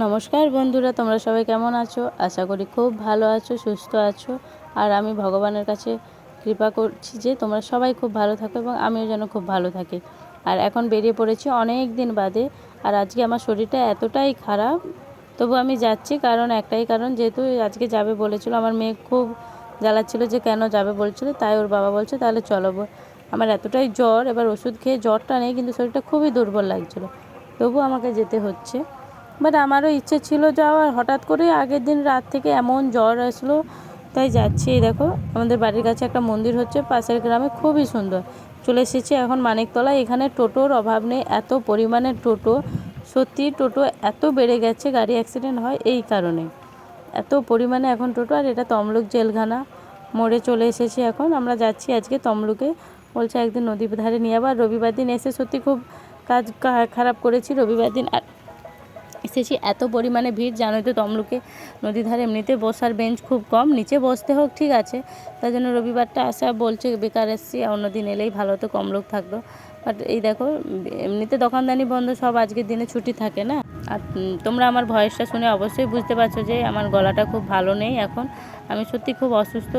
নমস্কার বন্ধুরা, তোমরা সবাই কেমন আছো? আশা করি খুব ভালো আছো, সুস্থ আছো। আর আমি ভগবানের কাছে কৃপা করছি যে তোমরা সবাই খুব ভালো থাকো এবং আমিও যেন খুব ভালো থাকি। আর এখন বেরিয়ে পড়েছি অনেক দিন বাদে। আর আজকে আমার শরীরটা এতটাই খারাপ, তবু আমি যাচ্ছি। কারণ একটাই কারণ, যেহেতু আজকে যাবে বলেছিল, আমার মেয়ে খুব জ্বালাচ্ছিল যে কেন যাবে বলছিল, তাই ওর বাবা বলছে তাহলে চলো। আমার এতটাই জ্বর, এবার ওষুধ খেয়ে জ্বরটা নেই, কিন্তু শরীরটা খুবই দুর্বল লাগছিল, তবু আমাকে যেতে হচ্ছে। বাট আমারও ইচ্ছে ছিল যাওয়ার, হঠাৎ করে আগের দিন রাত থেকে এমন জ্বর আসলো, তাই যাচ্ছি। এই দেখো, আমাদের বাড়ির কাছে একটা মন্দির হচ্ছে পাশের গ্রামে, খুবই সুন্দর। চলে এসেছি এখন মানিকতলায়। এখানে টোটোর অভাব নেই, এত পরিমাণে টোটো, সত্যি টোটো এত বেড়ে গেছে, গাড়ি অ্যাক্সিডেন্ট হয় এই কারণে, এত পরিমাণে এখন টোটো। আর এটা তমলুক জেলখানা মোড়ে চলে এসেছি এখন। আমরা যাচ্ছি আজকে তমলুকে, বলছে একদিন নদীর ধারে নিয়ে। আবার রবিবার দিন এসে সত্যি খুব কাজ খারাপ করেছি রবিবার দিন। আর এসেছি, এত পরিমাণে ভিড়, জানোই তো তমলুকে নদীর ধারে এমনিতে বসার বেঞ্চ খুব কম, নিচে বসতে হোক ঠিক আছে, তাই জন্য রবিবারটা আসা বলছে বেকার এসছি, অন্য দিন এলেই ভালো হতো, কম লোক থাকতো। বাট এই দেখো, এমনিতে দোকানদানি বন্ধ, সব আজকের দিনে ছুটি থাকে না। আর তোমরা আমার ভয়েসটা শুনে অবশ্যই বুঝতে পারছো যে আমার গলাটা খুব ভালো নেই এখন, আমি সত্যি খুব অসুস্থ।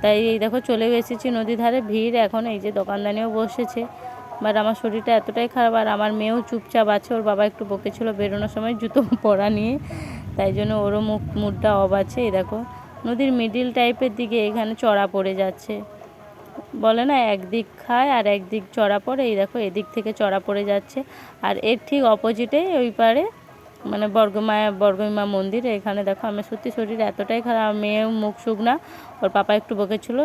তাই এই দেখো চলেও এসেছি নদীর ধারে, ভিড় এখন, এই যে দোকানদানিও বসেছে। বাট আমার শরীরটা এতটাই খারাপ। আর আমার মেয়েও চুপচাপ আছে, ওর বাবা একটু বকেছিল বেরোনোর সময় জুতো পরা নিয়ে, তাই জন্য ওরও মুডটা অফ আছে। এই দেখো নদীর মিডিল টাইপের দিকে এখানে চড়া পড়ে যাচ্ছে, বলে না একদিক খায় আর একদিক চড়া পড়ে, এই দেখো এদিক থেকে চড়া পড়ে যাচ্ছে। আর এর ঠিক অপোজিটে ওই পারে মানে বর্গমা মন্দির। এখানে দেখো আমার সত্যি শরীর এতটাই খারাপ, মেয়েও মুখ শুকনা, ওর পাপা একটু বকেছিল,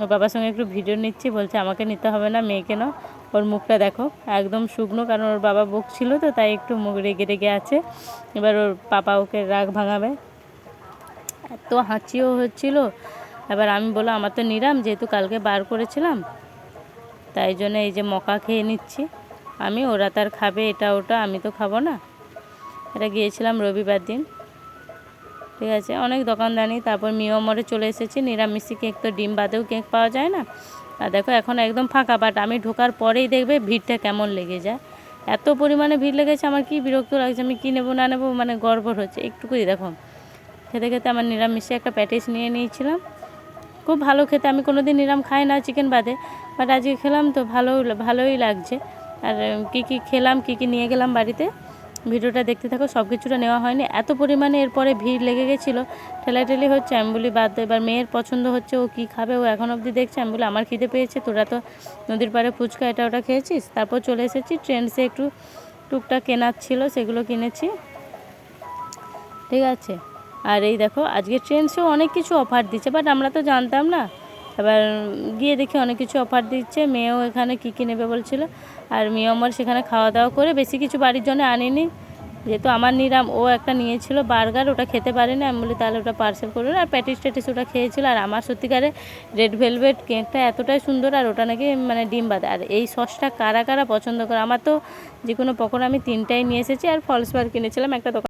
ওর বাবার সঙ্গে একটু ভিডিও নিচ্ছি, বলছে আমাকে নিতে হবে না, মেয়েকে নাও। ওর মুখটা দেখো একদম শুকনো, কারণ ওর বাবা বকছিল তো, তাই একটু মুখ রেগে রেগে আছে। এবার ওর পাপা ওকে রাগ ভাঙাবে, এত হাঁচিও হচ্ছিল। এবার আমি বললাম আমার তো নিরাম, যেহেতু কালকে বার করেছিলাম, তাই জন্য এই যে মকা খেয়ে নিচ্ছি আমি, ওরা তার খাবে এটা ওটা, আমি তো খাবো না। এটা গিয়েছিলাম রবিবার দিন, ঠিক আছে। অনেক দোকানদানি, তারপর মিয়মরে চলে এসেছি। নিরামিষি কেক তো ডিম বাদেও কেক পাওয়া যায় না। আর দেখো এখন একদম ফাঁকা, বাট আমি ঢোকার পরেই দেখবে ভিড়টা কেমন লেগে যায়, এত পরিমাণে ভিড় লেগেছে, আমার কি বিরক্ত লাগছে, আমি কী নেবো না নেবো মানে গড়বড় হচ্ছে একটুকুই। দেখো খেতে খেতে আমার নিরামিষে একটা প্যাটিস নিয়ে নিয়েছিলাম, খুব ভালো খেতে, আমি কোনো দিন নিরাম খাই না চিকেন বাদে, বাট আজকে খেলাম তো ভালোই লাগছে। আর কী কী খেলাম, কী কী নিয়ে গেলাম বাড়িতে, ভিডিওটা দেখতে থাকো। সব কিছুটা নেওয়া হয়নি, এত পরিমাণে এরপরে ভিড় লেগে গেছিলো, ঠেলাঠেলি হচ্ছে। আমি বলি বাদ দে, এবার মেয়ের পছন্দ হচ্ছে, ও কী খাবে, ও এখন অবধি দেখছে। আমি বলি আমার খিদে পেয়েছে, তোরা তো নদীর পাড়ে ফুচকা এটা ওটা খেয়েছিস। তারপর চলে এসেছি, ট্রেন্ডসে একটু টুকটাক কেনার ছিল, সেগুলো কিনেছি, ঠিক আছে। আর এই দেখো আজকে ট্রেন্ডসেও অনেক কিছু অফার দিচ্ছে, বাট আমরা তো জানতাম না, এবার গিয়ে দেখি অনেক কিছু অফার দিচ্ছে। মেয়েও এখানে কী কী নেবে বলছিল, আর মেয়ে আমার সেখানে খাওয়া দাওয়া করে, বেশি কিছু বাড়ির জন্য আনিনি, যেহেতু আমার নিরাম। ও একটা নিয়েছিল বার্গার, ওটা খেতে পারেনি, আমি বলি তাহলে ওটা পার্সেল করে। আর প্যাটিস ট্যাটিস ওটা খেয়েছিল। আর আমার সত্যিকারে রেড ভেলভেট কেকটা এতটাই সুন্দর, আর ওটা নাকি মানে ডিম বাদে। আর এই সসটা কারা কারা পছন্দ করে, আমার তো যে কোনো পকোড়া আমি 3টাই নিয়ে এসেছি, আর ফলস বার কিনেছিলাম একটা দোকান।